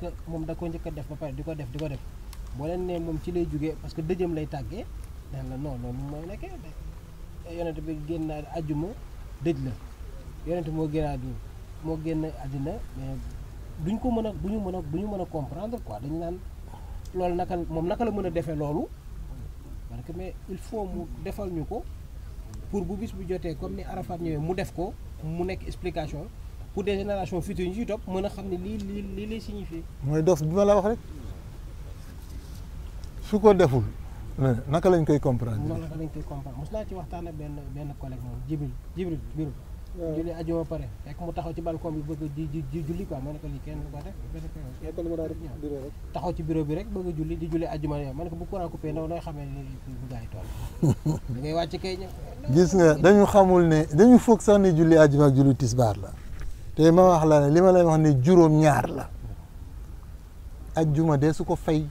que moom da ko njëkk a def ba pare di ko def boo leen ne moom ci lay jugee parce que dëjëm lay tàggee naan la non loolu mooy nekkee yonent bi génn àjjuma dëj la yonent moo génn àddina mais duñ ko mën a duñu mën a comprendre quoi dañu naan loolu naka la mën a defee loolu parce que mais il faut mu defal ñu ko pour bu bis bu jotee comme ni Arafat ñëwee mu def ko mu nekk explication pour des générations futures ñu ciy topp mën a xam ne lii lay signifier. mooy dof bi ma la wax rek su ko deful naka lañ koy comprendre. naka lañ koy comprendre mos naa ci waxtaan ak benn collègue moom Jibril julli ajuma pare fekk mu taxaw ci balcon bi bëgg di julli quoi ma ne ko lii kenn ko def taxaw ci bureau bi rek bëgg a julli di julli ajuma yow ma ne ko bu courant coupé ndaw nooy xamee bu gaa yi toll da ngay wàcc kay ñëw. gis nga dañu xamul ne dañu foog sax ne julli ajuma ak julli tisbaar la te ma wax la ne li ma lay wax ne juróom ñaar la ajuma de su ko fay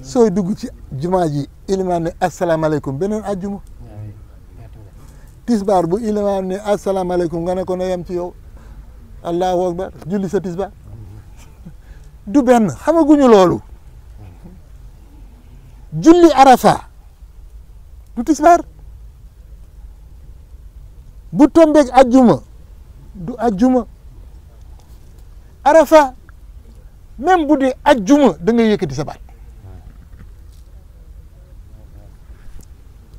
sooy dugg ci jumaa ji ilimaan ne asalaamaaleykum beneen ajuma tisbaar bu ilimaan ne asalaamaaleykum nga ne ko na yem ci yow allahu akbar julli sa tisbaar du benn xamaguñu loolu julli arafa du tisbaar bu tombeeg ajjuma du ajjuma arafa même bu dee ajjuma da ngay yëkkati sa baat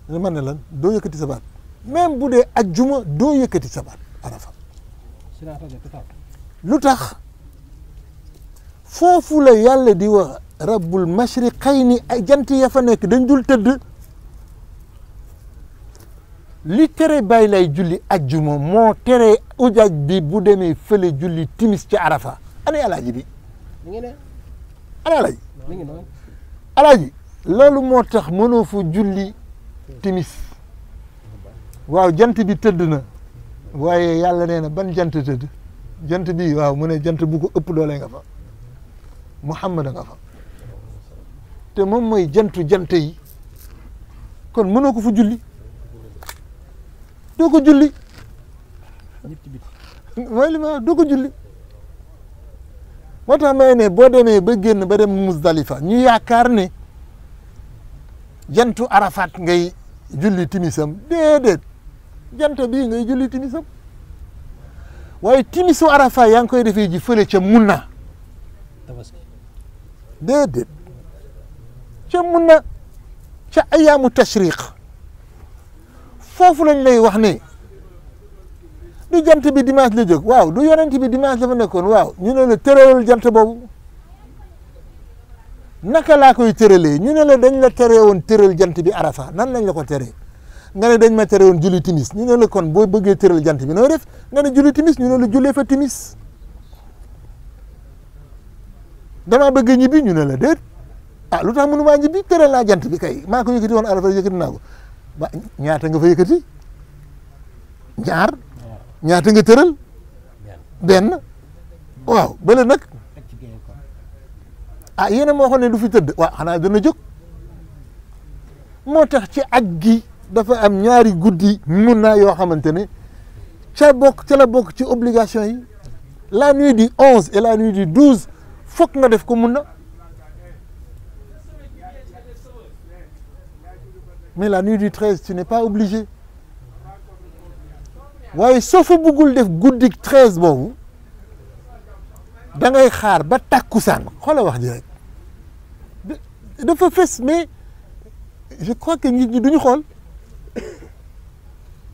man ne lan doo yëkkati sa baat même bu dee ajjuma doo yëkkati sa baat arafa lu tax foofu la yàlla di wax rabbul mashriqayni ay jant ya fa nekk dañ dul tëdd li tere bàyyi lay julli ajjuma moo tere ujaaj bi bu demee fële julli timis ci arafa ana alaaji bi ana alaaji loolu moo tax mënoo fu julli timis waaw jant bi tëdd na waaye yàlla nee na ban jant tëdd jant bi waaw mu ne jant bu ko ëpp doole nga fa Muhammad nga fa te moom mooy jant yi kon mënoo ko fu julli doo ko julli mooy li ma doo ko julli moo tax may ne boo demee ba génn ba dem Muzdalifa ñu yaakaar ne jantu Arafat ngay julli timisam déedéet jant bii ngay julli timisam waaye timisu Arafat yaa ngi koy defee ji fële ca Munna déedéet ca Munna ca ayaamu tashriq foofu lañ lay wax ne du jant bi dimanche la jóg waaw du yonent bi dimanche la fa nekkoon waaw ñu ne la tëralal jant boobu naka laa koy tëralee ñu ne la dañ la tere woon tëral jant bi arafa nan lañ la ko teree nga ne dañ ma tere woon julli timis ñu ne la kon boo bëggee tëral jant bi noo def nga ne julli timis ñu ne la jullee fa timis damaa bëgg ñibbi ñu ne la déet ah lu tax mënu maa ñibbi tëral naa jant bi kay maa ko yëkkati woon arafa yëkkati naa ko ba ñaata nga fa yëkkati ñaata nga tëral benn waaw bële nag ah yéen a moo xam ne du fi tëdd waaw xanaa dana jóg moo tax ci aj gi dafa am ñaari guddi mun naa yoo xamante ne ca la bokk ci obligation yi la nuit du 11 et la nuit du 12 fokk nga def ko mun na mais la nuit du 13 tu n'es pas obligé waaye soo fa bëggul def guddi 13 boobu da ngay xaar ba takkusaan xoola wax ji rek dafa fes mais je crois que nit ñi duñu xool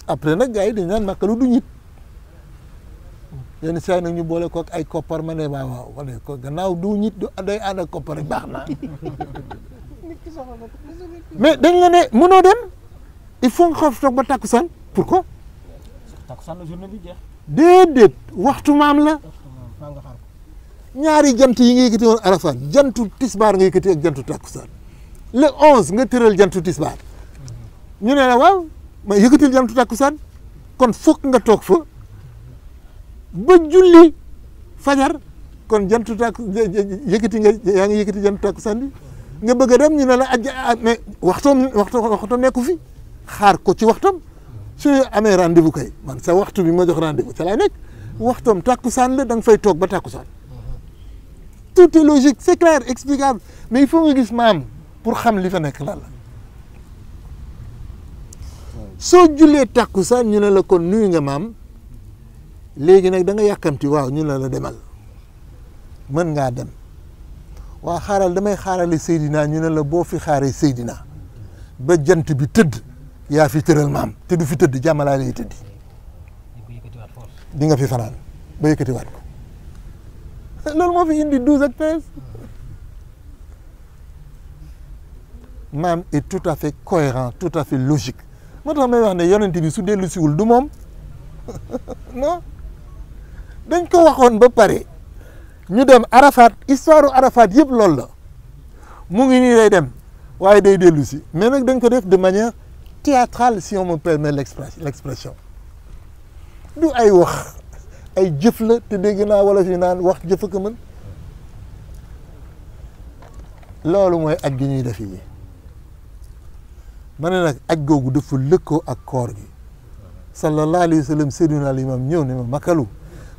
après nag gars yi dañu naan màkkalu du ñit yenn saa yi nag ñu boole ko ay koppar ma ne waaw wala ko gannaaw du ñit du day ànd ak koppar rek baax na mais dañ la ne mënoo dem il faut nga xool toog ba takkusaan pourquoi takkusaan la journée bi jeex déedéet waxtu maam la ñaari jant yi nga yëkkati woon Arafat jantu tisbaar nga yëkkati ak jantu takkusaan le 11 nga tëral jantu tisbaar ñu ne la waaw ma yëkkatil jantu takkusaan kon fokk nga toog fa ba julli fajar kon jantu yëkkati nga yaa ngi yëkkati jantu takkusaan bi nga bëgg a dem ñu ne la mais waxtoom nekku fi xaar ko ci waxtoom su amee rendez-vous kay man sa waxtu bi ma jox rendez-vous ca laay nekk waxtoom takkusaan la da nga fay toog ba takkusaan tout est logique c'est clair explicable mais il faut nga gis maam pour xam li fa nekk lan la soo jullee takkusaan ñu ne la kon nuyu nga maam léegi nag da nga yàkkamti waaw ñu ne la demal mën ngaa dem waa xaaral damay xaarale Seydina ñu ne la boo fi xaaree Seydina ba jant bi tëdd yaa fi tëral maam te du fi tëdd jàmmalaa lay tëddi di nga fi fanaan ba yëkkatiwaat ko loolu moo fi indi 12 ak 13 maam est tout à fait cohérent tout à fait logique moo tax may wax ne yonent bi su dellu siwul du moom non dañ ko waxoon ba pare ñu dem Arafat histoire Arafat yëpp loolu la mu ngi nii day dem waaye day dellu si mais nag dañ ko def de manière théâtrale si on me permet l'expression du ay wax ay jëf la te dégg naa wala fi naan wax jëf ko mën loolu mooy aj gi ñuy def yi ma ne nag aj googu dafa lëkkoo ak koor gi sallallahu alayhi wa sallam Seydina al imam ñëw ne ma makalu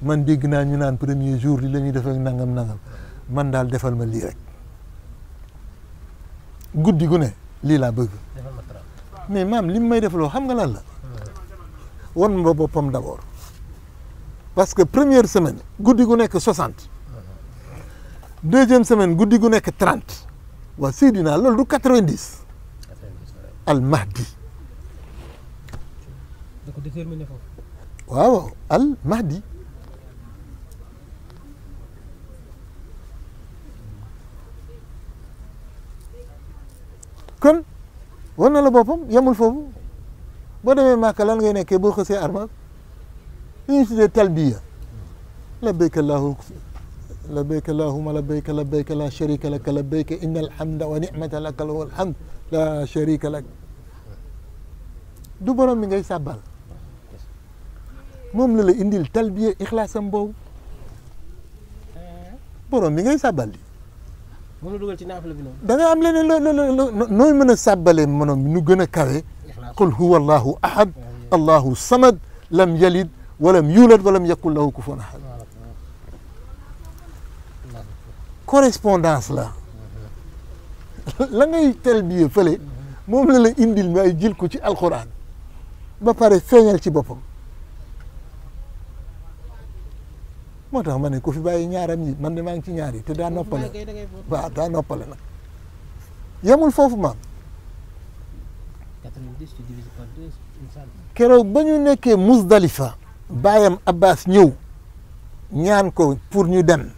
man dégg naa ñu naan premier jour li la ñuy def ak nangam man daal defal ma lii rek guddi gu ne lii laa bëgg mais maam li mu may defaloo xam nga lan la won ma boppam d'abord parce que première semaine guddi gu nekk 60 deuxième semaine guddi gu nekk 30 waa Seydina loolu du 90 al mahdi waaw al mahdi kon war na la boppam yemul foofu boo demee Màkka lan ngay nekkee boo xësee armal li ñuy tuddee talbiya labbayka allahumma labbayka labbayka la sharika laka labbayka inna alhamda wa ni'mata laka wal hamd la sharika lak du borom mi ngay sàbbal moom la indil talbiya ixlaasam boobu borom mi ngay sàbbal li moom la dugal ci naafila bi noonu. da nga am leneen nooy mën a sàbbalee monom nu gën a kawe qul huwa allahu ahad allahu samad lam yalid walam yulad walam yakun lahu kufuwan ahad correspondance la la ngay talbiya fële moom la indil ma ay jël ko ci alquran ba pare feeñal ci boppam moo tax ma ne ku fi bàyyi ñaaram ñi man de maa ngi ci ñaar yi te daa noppale waaw daa noppale nag yemul foofu maam 90 tu divises par 2 keroog ba ñu nekkee Muzdalifa baayam Abbas ñëw ñaan ko pour ñu dem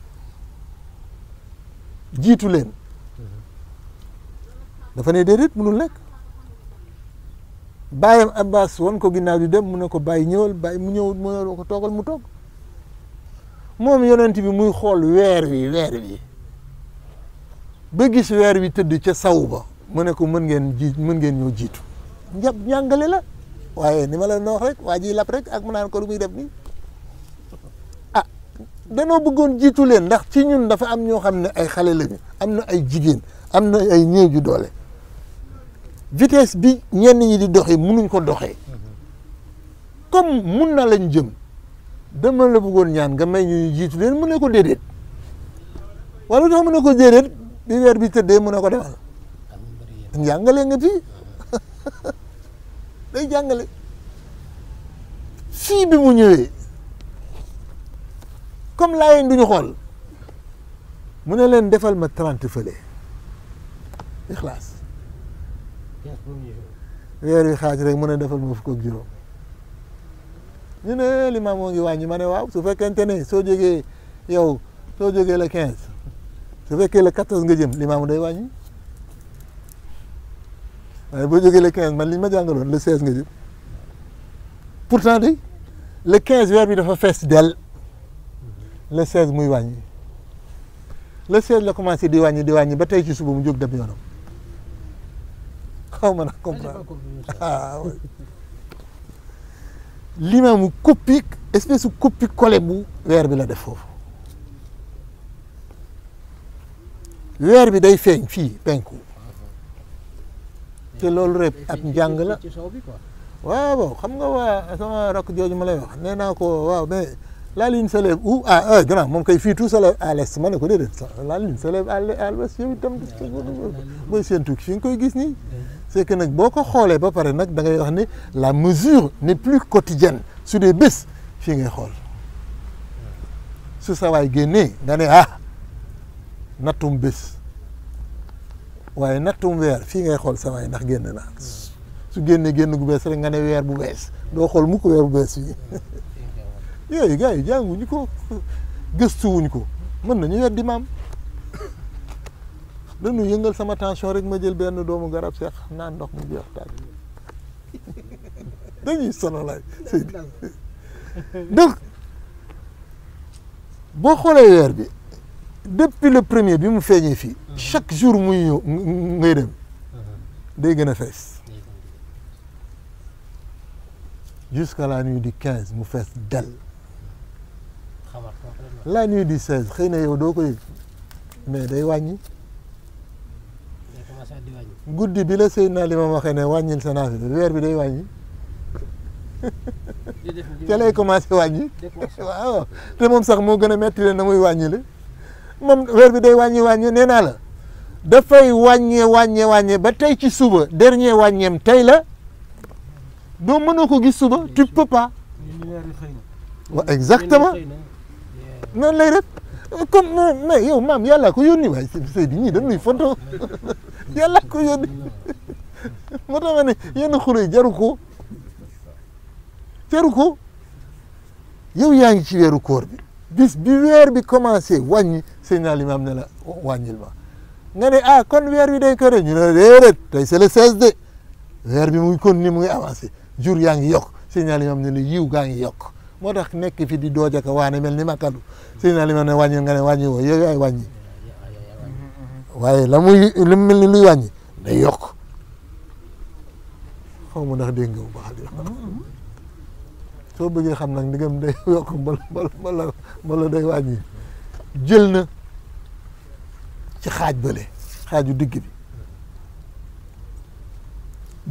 jiitu leen dafa ne déedéet mënul nekk baayam Abbas won ko ginnaaw di dem mu ne ko bàyyi ñëwal bàyyi mu ñëw mu ne ko toogal mu toog moom yonent bi muy xool weer wi ba gis weer wi tëdd ca saw ba mu ne ko mën ngeen ñoo jiitu njàngale la waaye ni ma la wax rek waa ji lap rek ak mu naan ko lu muy def nii ah danoo bëggoon jiitu leen ndax ci ñun dafa am ñoo xam ne ay xale lañu am na ay jigéen am na ay néew ju doole vitesse bi ñenn ñi di doxee munuñ ko doxee comme mun na lañ jëm dama la bëggoon ñaan nga may ñu jiitu leen mu ne ko déedéet wala tax mu ne ko déedéet bi weer bi tëddee mu ne ko demal jàngale nga fii day jàngale fii bi mu ñëwee comme laayeen duñu xool mu ne leen defal ma 30 fële ixlaas weer wi xaaj rek mu ne defal ma fukk ak juróom ñu ne limaam moo ngi wàññi ma ne waaw su fekkente ne soo jógee le 15 su fekkee le 14 nga jëm limaam day wàññi waaye boo jógee le 15 man li ma jàngaloon le 16 nga jëm pourtant de le 15 weer bi dafa fees del le 16 muy wàññi le 16 la commencé di wàññi ba tey ci suba mu jóg dem yoonam xaw ma na comprendre ah oui limaamu copie espèce copie collé bu weer bi la def foofu weer bi day feeñ fii penku te loolu rek ab njàng la waaw xam nga waa sama rakk jooju ma lay wax nee naa ko waaw mais la lune se lève où ah grand moom kay fii tout se lève à l'est ma ne ko déedéet la lune se lève à l'ouest yow itam booy séentu fi nga koy gis nii c'est que nag boo ko xoolee ba pare nag da ngay wax ne la mesure n'est plus quotidienne su dee bés fii ngay xool su sa waay génnee nga ne nattum bés waaye nattum weer fii ngay xool sa waay ndax génn na su génnee génn gu bees rek nga ne weer bu bees doo xool mukk weer bu bees fii yooyu gars yi jànguñu ko gëstuwuñ ko mën nañu weddi maam dañu yëngal sama tension rek ma jël benn doomu garab seex naan ndox mu jeex tàgg dañuy sonalaay Seydi donc boo xoolee weer bi depuis le premier bi mu feeñee fii chaque jour muy ñëw ngay dem day gën a fees jusqu'à la nuit du 15 mu fees del la nuit du 16 xëy na yow doo ko yëg mais day wàññi guddi bi la Seydina Limam waxee ne wàññil sa naafila weer bi day wàññi ca lay commencé wàññi waaw te moom sax moo gën a metti leen na muy wàññile moom weer bi day wàññi nee naa la dafay wàññee ba tey ci suba dernier wàññeem tey la doo mënoo ko gis suba tu peux pas waaw exactement noonu lay def comme mais yow maam yàlla ko yónni waaye Seydi ñii dañuy photo yàlla ko yónni moo tax ma ne yenn xure jaru ko yow yaa ngi ci weeru koor bi bis bi weer bi commencé wàññi Seydina Limam ne la wàññil ma nga ne kon weer bi day kore ñu ne déedéet tey c'est le 16 de weer bi mu ngi continuer mu ngi avancé jour yaa ngi yokk Seydina Limam ne la yiw gaa ngi yokk moo tax nekk fi di doojaka waane mel ni makadu Seydina Limam ne wàññil nga ne wàññi woo yow yaay wàññi waaye la muy li mel ni luy wàññi day yokk xaw ma ndax dégg nga bu baax di soo bëggee xam nag ndigam day yokk bala day wàññi jël na ci xaaj bële xaaju digg bi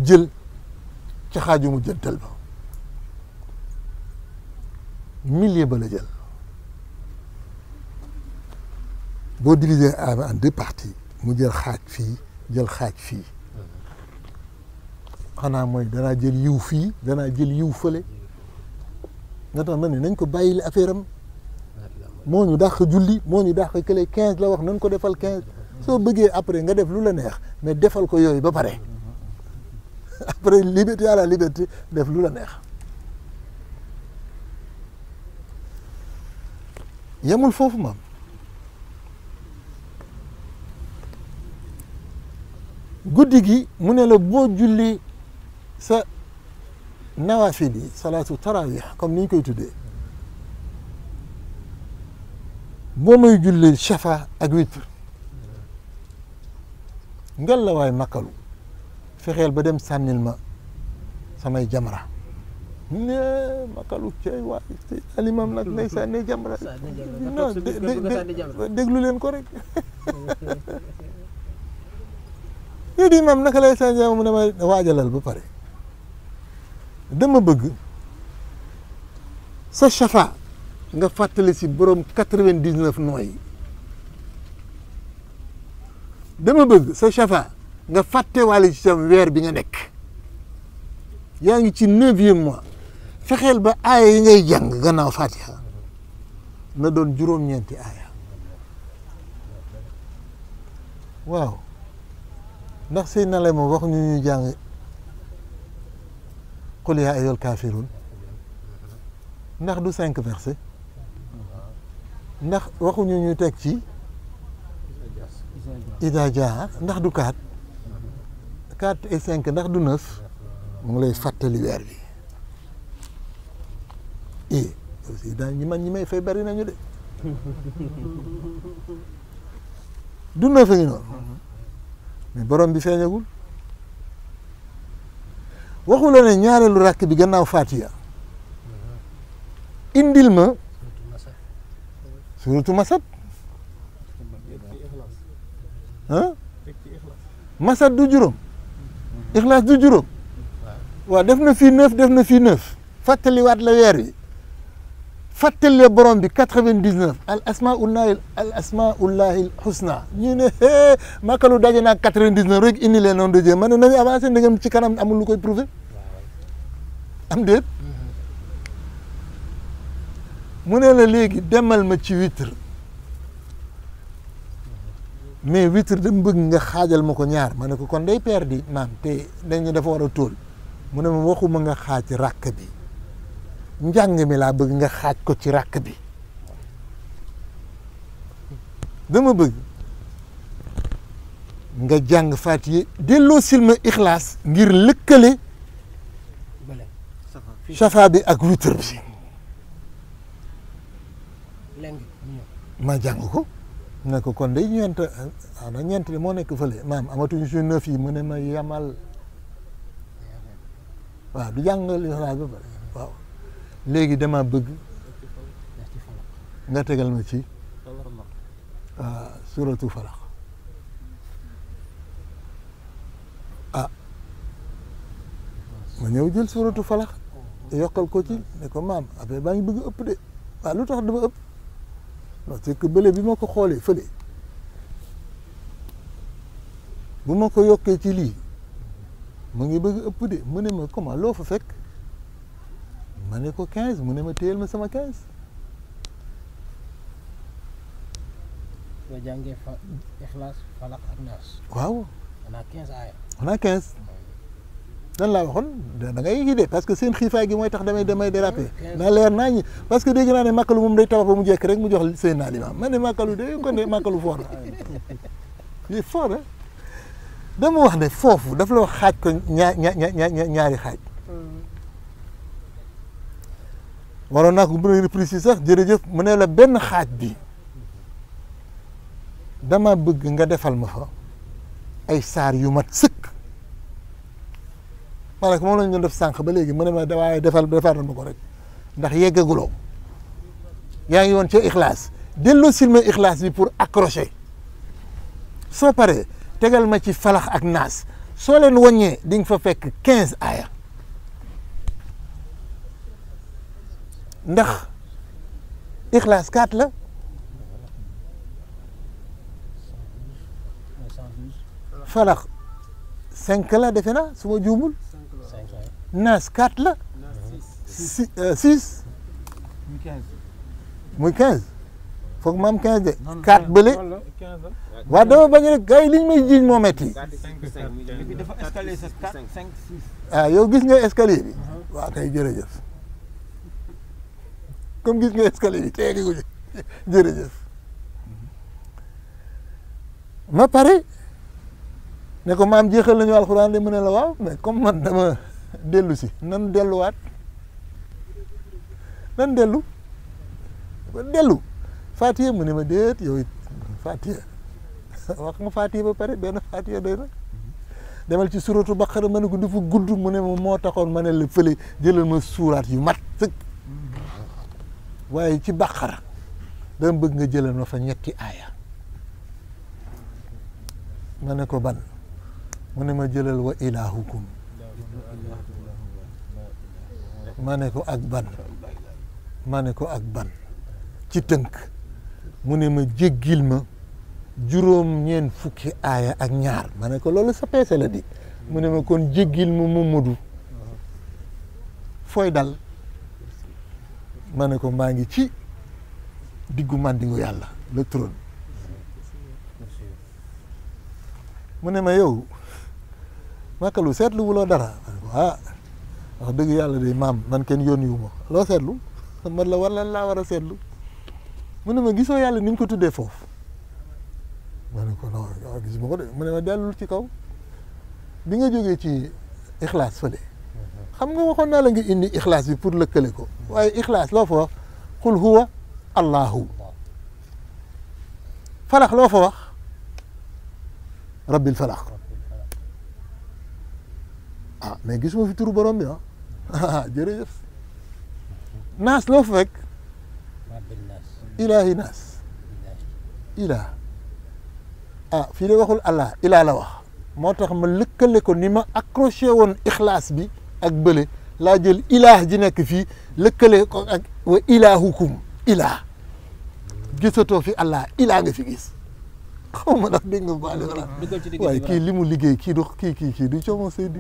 jël ci xaaju mu jëntal ba milieu ba la jël boo diviser en deux parties mu jël xaaj fii jël xaaj fii xanaa mooy danaa jël yiw fii danaa jël yiw fële nga tax ma ne nañ ko bàyyil affaire am moo ñu dàq julli moo ñu dàq kële 15 la wax nañ ko defal 15 soo bëggee après nga def lu la neex mais defal ko yooyu ba pare après liberté à la liberté def lu la neex yemul foofu maam guddi gi mu ne la boo julli sa nawaafil yi salaatu tarawih comme ni ñu koy tuddee boo may julli shafa ak witr ngel la waay makkalu fexeel ba dem sànnil ma samay jamra ne makkalu cey waay alimam nag nay sànni jamra non déglu leen ko rek yow di imam naka lay sànni jamra mu ne ma waajalal ba pare dama bëgg sa shafa nga fàttali si borom 99 nooy dama bëgg sa shafa nga fàtte wàlle ci sam weer bi nga nekk yaa ngi ci 9e mois fexeel ba aaya yi ngay jàng gannaaw fatiha na doon juróom-ñeenti aaya waaw ndax sëy na lay moom wax ñu ñuy jàng qul yaa ayyuhal kaafiruun ndax du 5 versets ndax waxuñu ñu teg ci ida jaa ndax du 4 et 5 ndax du 9 mu ngi lay fàttali weer bi aussi daal ñi may fay bari nañu de du 9 a ngi noonu mais borom bi feeñagul waxu la ne ñaareelu rakk bi gannaaw Fatiha indil ma suratu Masad Masad du juróom Ixlaas du juróom waaw def na fii 9 fàttaliwaat la weer wi fàttale borom bi 99 al asmaullahi al husna ñu ne makalu daje naa 99 rek indi leen nom de Dieu man nañu avancé ndegam ci kanam amul lu koy prouver am déet mu ne la léegi demal ma ci witr mais witr dama bëgg nga xaajal ma ko ñaar ma ne ko kon day perdi maam te dañu dafa war a tóol mu ne ma waxuma nga xaaj ràkk bi njàng mi laa bëgg nga xaaj ko ci ràkk bi dama bëgg nga jàng Faatiha delloo silma ixlaas ngir lëkkale safa bi ak witr bi ma jàng ko ne ko kon day ñeent ana ñeent li moo nekk fële maam amatuñu suñu neuf yi mu ne ma yamal waaw du jàng ixlaas ba pare waaw léegi dama bëgg nga tegal ma ci suratu falaq ma ñëw jël suratu falaq yokkal ko ci ne ko maam après baa ngi bëgg ëpp de waaw lu tax dama ëpp non c'est que bële bi ma ko xoolee fële bu ma ko yokkee ci lii mu ngi bëgg ëpp de mu ne ma comment loo fa fekk ma ne ko 15 mu ne ma téyel ma sama 15. boo jàngee Ixlaas Falaq ak Naas. waaw. on a 15 aaya. on a 15. dan laa waxoon da ngay yide parce que seen xiifaay gi mooy tax damay déraper. naa leer naa ñi parce que dégg naa ne màkkalu moom day tabax ba mu jekk rek mu jox seen naa limaam man ne màkkalu de kon de màkkalu fort la. il est fort hein. dama wax ne foofu daf la wax xaaj ko ñaari xaaj. waroon naa ko mën a reprise sax jërëjëf mu ne la benn xaaj bi dama bëgg nga defal ma fa ay saar yu mat sëkk maanaam moom lañ doon def sànq ba léegi mu ne ma waaye defal ma ko rek ndax yeggaguloo yaa ngi woon ca Ixlaas delloo silma Ixlaas bi pour accrocher soo paree tegal ma ci Falax ak Naas soo leen wàññee di nga fa fekk 15 aaya ndax Ixlaas 4 la Falax 5 la defe naa su ma juumul Naas 4 la 6 muy 15 foog ma am 15 de 4 bële waaw dama bañ rek gars yi li ñu may jiiñ moo metti yow gis nga escalier bi waaw kay jërëjëf comme gis nga escalier bi teegi ko jërëjëf ma pare ne ko maam jeexal nañu alxuraan de mu ne la waaw mais comme man dama dellu si nan delluwaat nan dellu Fatiha mu ne ma déet yow it Fatiha wax nga Fatiha ba pare benn Fatiha doy na demal ci suratu Baqara ma ne ko dafa gudd mu ne ma moo taxoon ma ne la fële jëlal ma suuraat yu mat sëkk waaye ci Baqara dama bëgg nga jëlal ma fa ñetti aaya ma ne ko ban mu ne ma jëlal wa ilaahukum ma ne ko ak ban ma ne ko ak ban ci tënk mu ne ma jéggil ma juróom-ñeent fukki aaya ak ñaar ma ne ko loolu sa peese la di mu ne ma kon jéggil ma Mamadou fooy dal ma ne ko maa ngi ci diggu màndingu yàlla le trône mu ne ma yow makalu seetlu wuloo dara ma ne ko wax dëgg yàlla de maam man kenn yónni wu ma loo seetlu man la war lan laa war a seetlu mu ne ma gisoo yàlla ni mu ko tuddee foofu ma ne ko non gis ma ko de mu ne ma dellul ci kaw bi nga jógee ci Ixlaas fële xam nga waxoon naa la nga indi Ixlaas bi pour lëkkale ko waaye Ixlaas loo fa wax qul huwa allahu Falax loo fa wax rabbil Falax mais gisuma fi turu borom bi jërëjëf Naas loo fa fekk ilaahi naas ilaa fii de waxul allah ilaa la wax moo tax ma lëkkale ko ni ma accroché woon Ixlaas bi ak bële laa jël ilaah ji nekk fii lëkkale ko ak wa ilaahukum ilaah gisatoo fi allah ilaah nga fi gis xaw ma ndax dégg nga bu baax waaye kii li mu liggéey kii du kii du coomo Seydi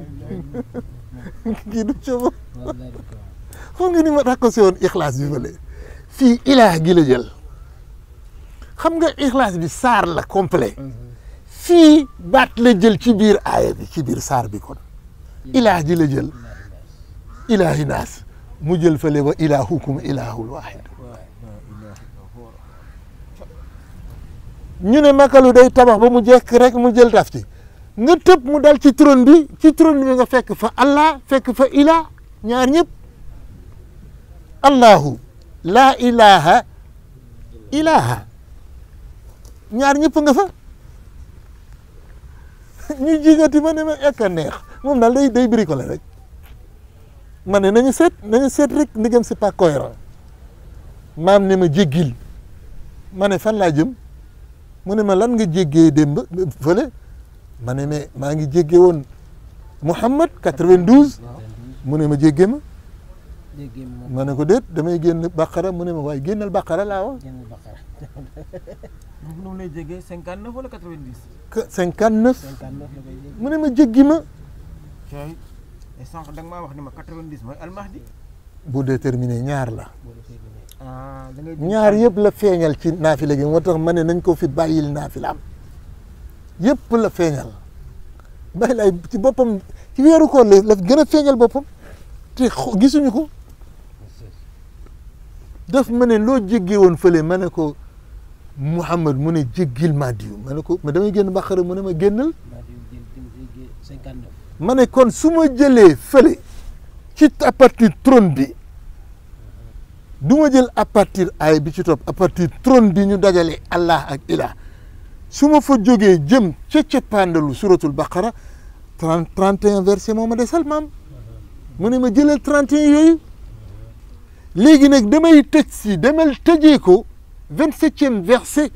kii du coomo xam nga ni ma raccosé woon ixlaas bi fële fii ilaah gi la jël xam nga ixlaas bi saar la complet fii baat la jël ci biir aaya bi ci biir saar bi kon ilaah ji la jël ilaahi naas mu jël fële wa ilaahukum ilaahul waahid ñu ne makalu day tabax ba mu jekk rek mu jël taf ci nga tëb mu dal ci trône bi nga fekk fa allah fekk fa ilah ñaar ñëpp allahu laa ilaha ilaha ñaar ñëpp nga fa ñu jigati ma ne ma ekka neex moom daal day bricolé rek ma ne nañu seet rek ndigam c'est pas cohérent maam ne ma jéggil ma ne fan laa jëm mu ne ma lan nga jéggee démb fële ma ne mais maa ngi jéggee woon Muhammad 92 mu ne ma jéggee ma ma ne ko déet damay génn Baqara mu ne ma waaye génnal Baqara laa wax. nu mu lay jéggee 59 wala 90. 59 mu ne ma jéggi ma. cooy sànq da nga maa wax ni ma 90 mooy almahdi. bu déterminé ñaar la. da ngay ñaar yëpp la feeñal ci naafila gi moo tax ma ne nañ ko fi bàyyil naafilaam yëpp la feeñal bàyyi laay ci boppam ci weeru koor la gën a feeñal boppam te gisuñu ko daf ma ne loo jéggee woon fële ma ne ko Mouhamad mu ne jéggil Madiou ma ne ko ma damay génn Baqara mu ne ma génnal ma ne kon su ma jëlee fële ci à partir trône bi du ma jël à partir ay bi ci topp à partir trône bi ñu dajale Allah ak ilah su ma fa jógee jëm ca cappaandalu suratul Baqara 31 verset moo ma desal maam mu ne ma jëlal 31 yooyu léegi nag damay tëj si demel tëjee ko 27e verset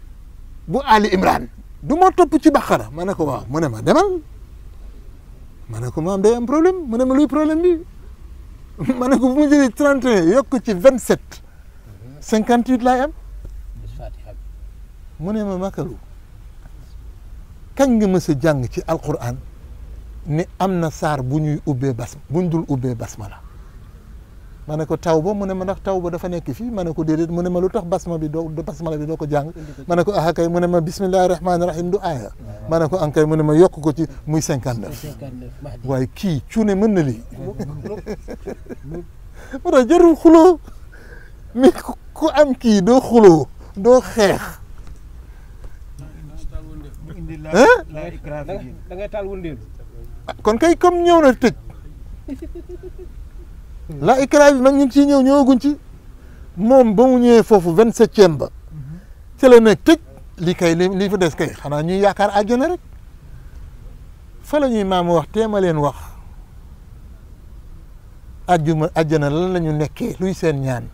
bu Ali Imran du ma topp ci Baqara ma ne ko waaw mu ne ma demal ma ne ko maam day am problème mu ne ma luy problème bi ma ne ko bu ma jëlee 31 yokk ci 27 58 laay am mu ne ma makalu kañ nga mës a jàng ci alquran ne am na saar bu ñuy ubbee buñ dul ubbee basmala ma ne ko taw ba mu ne ma ndax taw ba dafa nekk fii ma ne ko déedéet mu ne ma lu tax basmala bi doo ko jàng ma ne ko ah kay mu ne ma bismillahi rahmaani rahim du aaya ma ne ko ankay mu ne ma yokk ko ci muy 59 waaye kii cuune mën na lii moo tax jarul xuloo mais ku am kii doo xuloo doo xeex da ngay taal wëndeelu kon kay comme ñëw na tëj la ikra bi mag ñu ngi ciy ñëwaguñ ci moom ba mu ñëwee foofu 27e ba ci la nekk tëj li kay li fa des kay xanaa ñuy yaakaar àjjana rek fa la ñuy maam wax teema leen wax àjjana lan la ñu nekkee luy seen ñaan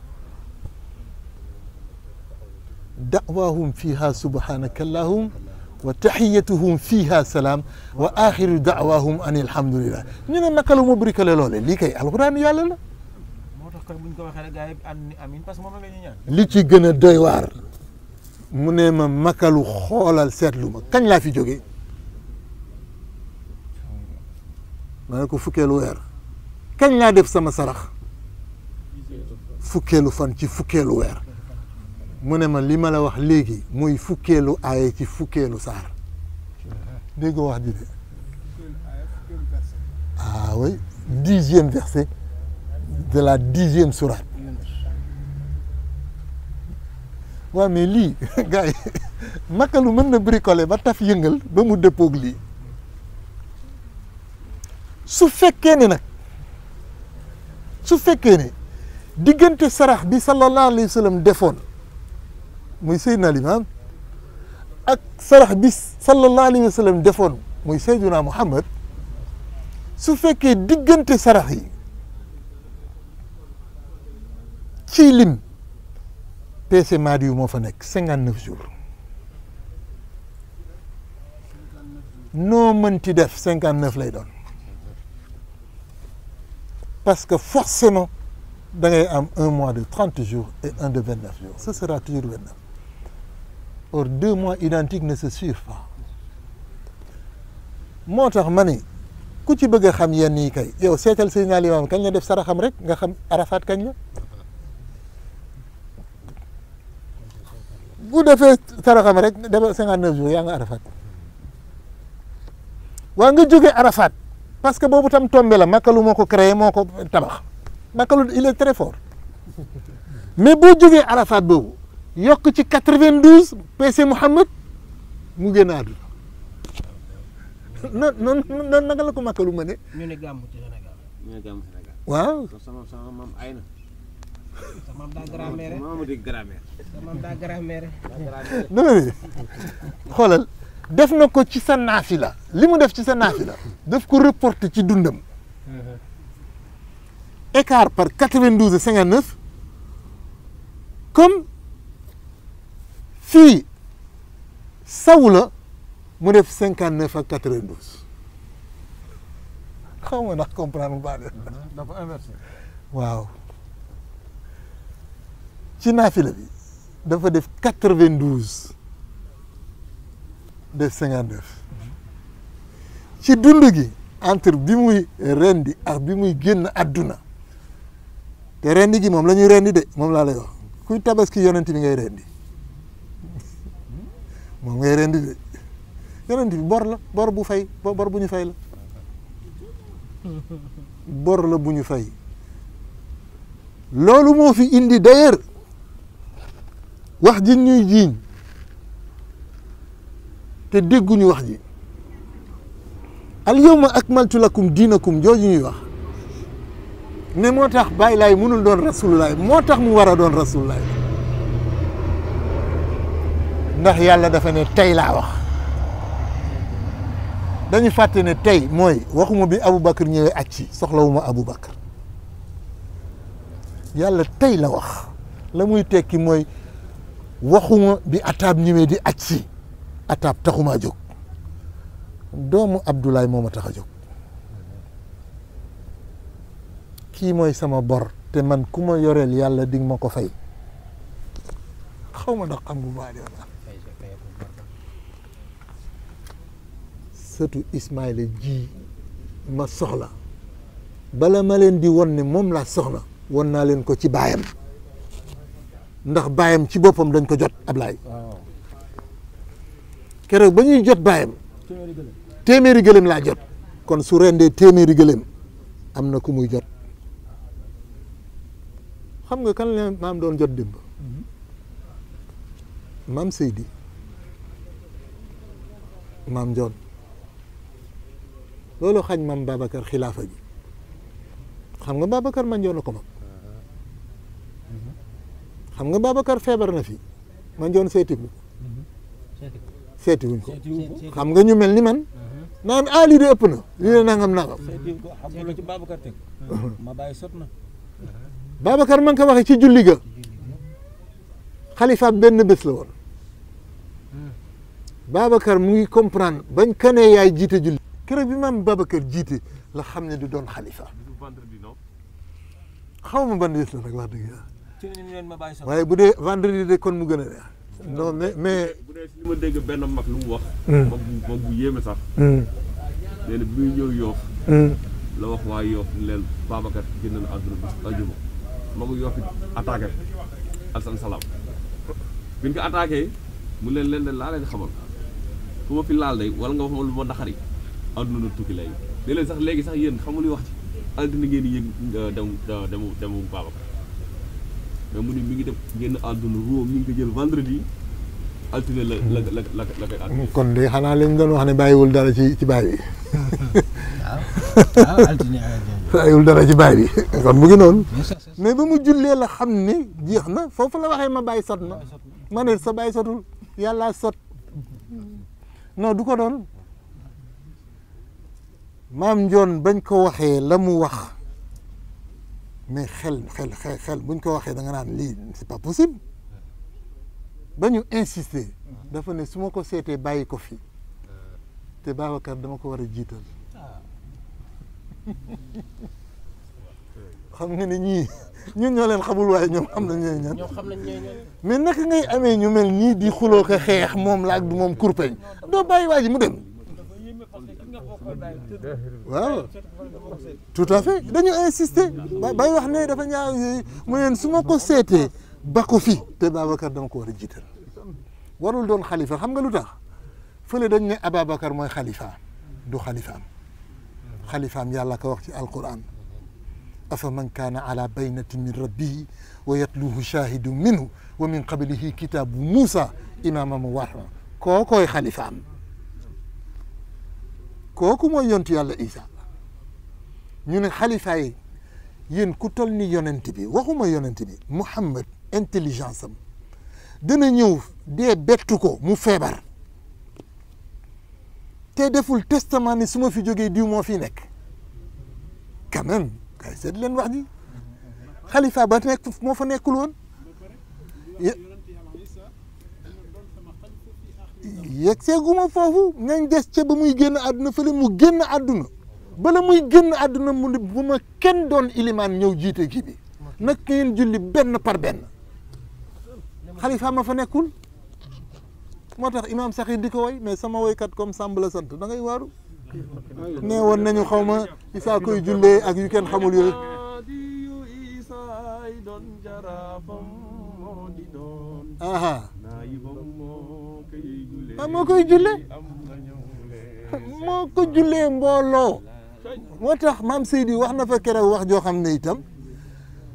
da'waahum fiha subhanaka allahum wa taxiyatuhum fiha salaam wa axiru da'waahum an alhamdulillah ñu ne naka la mu bricole loole lii kay alxuraan yàlla la moo tax kay buñ ko waxee rek gars yi ànd ni amiin parce que moom la ñuy ñaan. li ci gën a doy waar mu ne ma makalu xoolal seetlu ma kañ laa fi jógee ma ne ko fukkeelu weer kañ laa def sama sarax fukkeelu fan ci fukkeelu weer mu ne ma li ma la wax léegi muy fukkeelu aaya ci fukkeelu saar dégg nga wax ji de ah oui 10e verset de la 10e sourate waaw mais lii gars yi makalu mën na bricoler ba taf yëngal ba mu dëppoog lii su fekkee ne diggante sarax bi sallallahu alayhi wa sallam defoon muy Seydina Limaam ak sarax bi sallallahu alayhi wa sallam defoon muy Seydina Muhammad su fekkee diggante sarax yi ci lim PC Madi yu moo fa nekk 59 jours noo mënti def 59 lay doon parce que forcément da ngay am un mois de 30 jours et un de 29 jours ce sera toujours 29 or 2 mois identiques ne se suivent pas moo tax ma ni ku ci bëgg a xam yenn yi kay yow seetal Seydina Limaamu kañ la def saraxam rek nga xam Arafat kañ la bu defee saraxam rek defal 59 jours yaa nga Arafat waa nga jógee Arafat parce que boobu tam tombé la Makkalu moo ko créé moo ko tabax Makkalu il est très fort mais boo jógee Arafat boobu yokk ci 92 PC Mouhamed mu génn àdduna non naka la ko Makkalu ma ne. ñu ne gàmmu ci Sénégal. ñu ne gàmmu Sénégal. waaw. sama maam ay na. sama maam daa grammaire. maam di grammaire. sama maam daa grammaire. dama ne xoolal def na ko ci sa naafila li mu def ci sa naafila daf ko reporté ci dundam. écart par 92 et 59 comme fii saw la mu def 59 ak 92 xaw ma ndax comprendre baa de dafa inversé. waaw ci naafila bi dafa def 92 def 59 ci dund gi entre bi muy rendi ak bi muy génn àdduna te rendi gi moom la ñuy rendi de moom laa lay wax kuy tabaski yonent bi ngay rendi moom ngay rendi de yonent bi bor la bor bu fay bor bu ñu fay la bor la bu ñu fay loolu moo fi indi d'ailleurs wax ji ñuy jiiñ te dégguñu wax ji al yawma akmaltu lakum diinakum jooju ñuy wax ne moo tax Baay Laay mënul doon rasulullah moo tax mu war a doon rasulullah ndax yàlla dafa ne tey laa wax dañu fàtte ne tey mooy waxuma bi Aboubacar ñëwee aj si soxlawuma Aboubacar yàlla tey la wax la muy tekki mooy waxuma bi Ataab ñëwee di aj si Ataab taxumaa jóg doomu Abdoulaye moo ma tax a jóg kii mooy sama bor te man ku ma yoreel yàlla dig ma ko fay xaw ma ndax xam bu baax surtout Ismaïla ji ma soxla bala ma leen di won ne moom laa soxla won naa leen ko ci baayam ndax baayam ci boppam dañ ko jot Ablaye keroog ba ñuy jot baayam téeméeri gëléem laa jot kon su rendee téeméeri gëléem am na ku muy jot xam nga kan la maam doon jot démb maam Seydi maam Njoon loolu xañ maam Babacar xilaafa gi xam nga Babacar ma Njoon a ko mag xam nga Babacar feebar na fi ma Njoon seetiku seetiwuñ ko xam nga ñu mel ni man naan lii de ëpp na lii de nangam nangam xam nga lu ci Babacar teg ma bàyyi sot na. Babacar man ko waxee ci julli ga xalifa benn bés la woon Babacar mu ngi comprendre bañ kanee yaay jiite julli keroog bi maam Babacar jiite la xam ne du doon xalifa xaw ma ban bés la nag wax dëgg yàlla waaye bu dee vendredi de kon mu gën a neex non mais bu dee si li ma dégg benn mag lu mu wax mag bu yéeme sax nee na bi muy ñëw Yoof la wax waa Yoof ni leen Babacar génn na àdduna bis ajuma magu Yoof it attaqué Alsan Salaam bi ñu ko attaqué mu leen de laa leen xamal fu ma fi laal day wala nga wax ma lu ma naxari àdduna tukki léegi sax yéen xam nga luy wax ci altine ngeen di yëg demu Babacar mais mu ni mi ngi def génn àdduna ruum mi ngi ko jël vendredi altine la koy àdduna kon de xanaa lañ doon wax ne bàyyiwul dara ci baay bi waaw altine bàyyiwul dara ci baay bi kon mu ngi noonu mais ba mu jullee la xam ne jeex na foofu la waxee ma bàyyi sot na ma ne sa bàyyi sotul yàlla sot non du ko doon maam Njoon bañ ko waxee la mu wax mais xel buñ ko waxee da nga naan lii c'est pas possible ba ñu insister dafa ne su ma ko seetee bàyyi ko fi te Babacar dama ko war a jiital xam nga ne ñii ñun ñoo leen xamul waaye ñoom xam nañ ñooy ñan ñoom xam nañ ñooy ñan. mais naka ngay amee ñu mel nii di xuloo ko xeex moom la ak du moom kurpeñ doo bàyyi waa ji mu dem waaw tout à fait dañu insister bay wax ne dafa ñaaw mu neen su ma ko seetee ba ko fi te Babacar dama ko war a jiital warul doon xalifa xam nga lu tax fële dañ ne Ababacar mooy xalifaam du xalifaam xalifaam yàlla ko wax ci alquran afa man kaana ala baynatin min rabbihi wa yatluhu shahidu minhu wa min qablihi kitaabu Muusa imaama mu war kookooy xalifaam kooku mooy yontu yàlla Isa ñu ne xalifa yi yéen ku tol ni yonent bi waxuma yonent bi Muhammad intelligence am dana ñëw dee bettu ko mu feebar te deful testament ni su ma fi jógee diw moo fi nekk quand même kay seet leen wax ji xalifa ba nekk moo fa nekkul woon yegg seeguma foofu nañ des ca ba muy génn àdduna fële mu génn àdduna bala muy génn àdduna mu ne bu ma kenn doon ilimaan ñëw jiite kii bi nag ngeen julli benn par benn xalifa ma fa nekkul moo tax imaam Saxiir di ko woy mais sama woykat comme Samb la sant da ngay waaru nee woon nañu xaw ma Isaa koy jullee ak yu kenn xamul yooyu aha moo koy jullee moo ko jullee mbooloo moo tax maam Seydi wax na fa keroog wax joo xam ne itam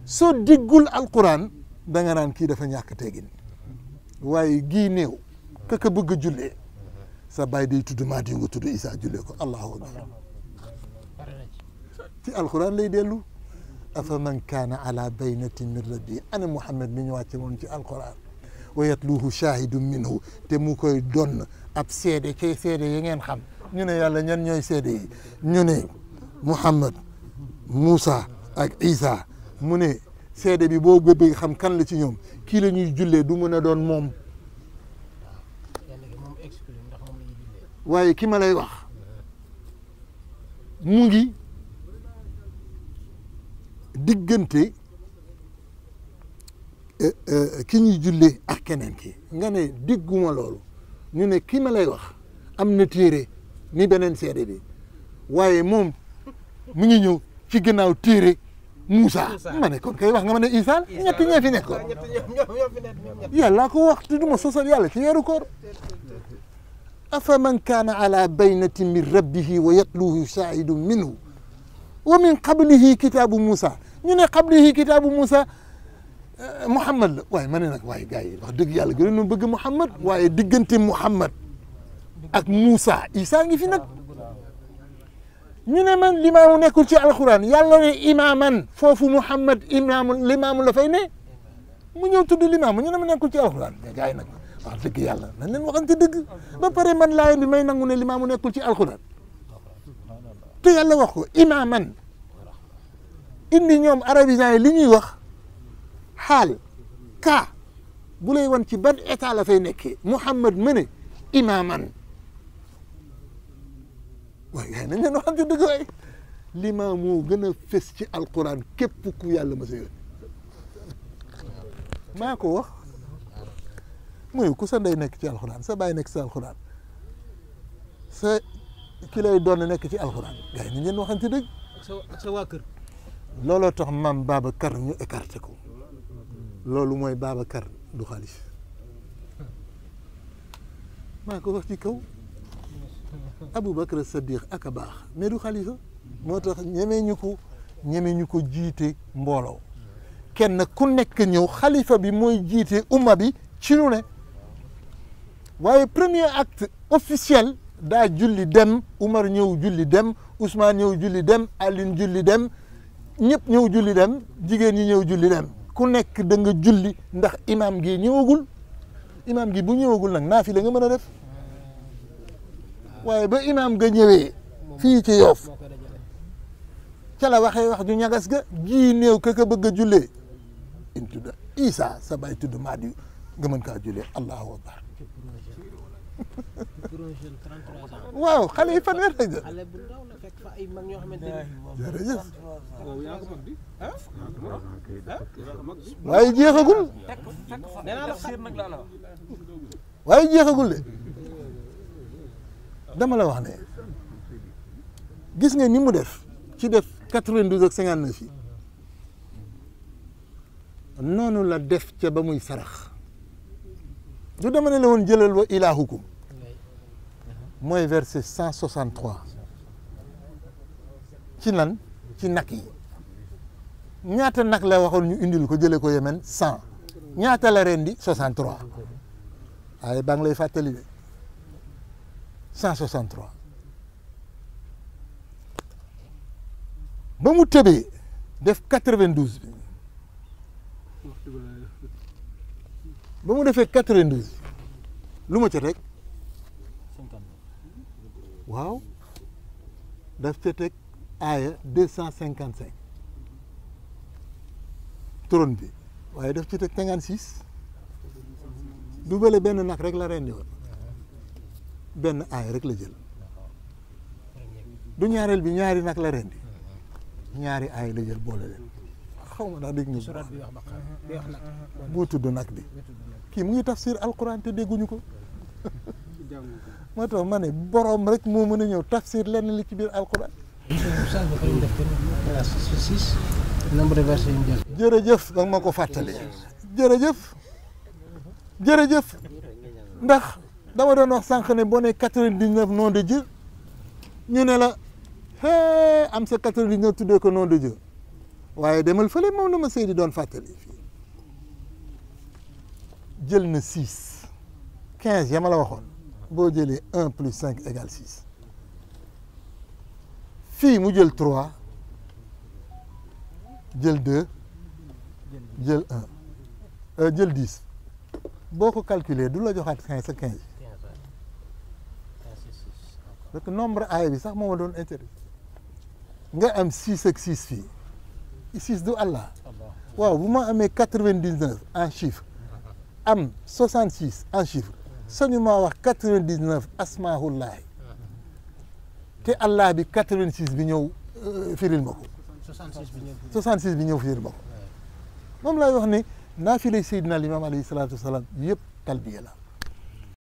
soo diggul alquran da nga naan kii dafa ñàkk teggin waaye gii néew kaka bëgg a jullee sa baay day tudd Maadi nga tudd Isaa jullee ko allahu akbar ci alquran lay dellu afa man kaana ala baynatin min rabbi ana Muhammad mi ñu wàcce woon ci alquran wa yatluhu shahidun minhu te mu koy donn ab seede cay seede yi ngeen xam ñu ne yàlla ñan ñooy seede yi ñu ne Muhammad Moussa ak Isa mu ne seede bi boo bëgg xam kan la ci ñoom kii la ñuy jullee du mën a doon moom waaye ki ma lay wax mu ngi diggante ki ñuy jullee ak keneen ki nga ne digguma loolu ñu ne ki ma lay wax am na téere ni beneen seede bi waaye moom mu ngi ñëw ci gannaaw téere Moussa ma ne kon kay wax nga ma ne Isa ñett ñee fi nekkoon yàlla ko wax te du ma sosal yàlla ci weeru koor afa man kaana ala baynatin min rabbihi wa yatluhu shahidun minhu wa min qablihi kitaabu Moussa ñu ne qablihi kitaabu Moussa Muhammad la waaye ma ne nag waaye gars yi wax dëgg yàlla gën a bëgg Muhammad waaye diggante Muhammad ak Moussa Isa ngi fi nag ñu ne man limaamu nekkul ci alquran yàlla ne imaaman foofu Muhammad limaamu la fay ne mu ñëw tudd limaamu ñu ne ma nekkul ci alquran mais gars yi nag wax dëgg yàlla nañ leen waxante dëgg ba pare man laay bi may nangu ne limaamu nekkul ci alquran te yàlla wax ko imaaman indi ñoom arabisants yi li ñuy wax xaal ka bu lay wan ci ban état la fay nekkee Muhammad ma ne imaaman waaye yaay nañ leen waxante dëgg waay limaam moo gën a fës ci alquran képp ku yàlla ma sa yónni maa ko wax mooy ku sa ndey nekk ci alquran sa baay nekk ci alquran sa ki lay doon nekk ci alquran gars yi nañ leen waxante dëgg ak sa waa kër looloo tax maam Babacar ñu écarté ko loolu mooy Babacar du xalif maa ko wax ci kaw Aboubacar Saddiq ak a baax mais du xalifa moo tax ñeme ñu ko jiite mbooloo kenn ku nekk ñëw xalifa bi mooy jiite umma bi ci lu ne waaye premier acte officiel daa julli dem Umar ñëw julli dem Ousmane ñëw julli dem Aline julli dem ñëpp ñëw julli dem jigéen ñi ñëw julli dem ku nekk da nga julli ndax imam gi ñëwagul imam gi bu ñëwagul nag naafila nga mën a def waaye ba imam ga ñëwee fii ci Yoff ca la waxee wax ju ñagas ga ji néew ka bëgg a jullee in tudda Isa sa baay tudd Maadi nga mën kaa jullee allahu akbar waaw xale yi fanweer la xale bu ndaw la fekk fa ay mag ñoo xamante ne jërëjëf yow yaa ko mag di waaye jeexagul nee naa la nag laa la wax waaye jeexagul de dama la wax ne gis nga ni mu def ci def 92 ak 59 yi noonu la def ca ba muy sarax du dama ne la woon jëlal wa ilaahukum mooy verset 163 ci lan ci nag yi ñaata nag la waxoon ñu indil ko jële ko Yemen 100 ñaata la rendi 63 waaye baa ngi lay fàttali de 163 ba mu tëbee def 92 bi ba mu defee 92 lu ma ca teg waaw daf ca teg aaya 255 trône bi waaye daf ci teg 56 du bële benn nag rek la rendi woon benn aaya rek la jël du ñaareel bi ñaari nag la rendi ñaari aaya la jël boole leen xaw ma ndax dégg nga surat bi wax baqara bi wax nag boo tudd nag bi kii mu ngi tafsir alquran te dégguñu ko moo tax ma ne borom rek moo mën a ñëw tafsir lenn li ci biir alquran oustaz ba koy def classe 6 nombre de versets yi mu jël jërëjëf ba nga ma ko fàttali jërëjëf jërëjëf ndax dama doon wax sànq ne boo ne 99 nom de Dieu ñu ne la hee am sa 99 tuddee ko nom de Dieu waaye demal fële moom la ma Seydi doon fàttali fii jël na 6 15 ya ma la waxoon boo jëlee 1 plus 5 égale 6 fii mu jël 3 jël 2 jël 1 jël 10 boo ko calculer du la joxaat 15 ak 15 parce que nombre aaya bi sax moo ma doon intérêt nga am 6 ak 6 fii 6 du Allah waaw bu ma amee 99 en chiffre am 66 en chiffre sañu maa wax 99 asmaullahi te Allah bi 86 bi ñëw firil ma ko 66 bi ñëw firil ma ko moom laay wax ne naafilay Seydina Limam alayhi salaatu wasalaam yëpp talbiya la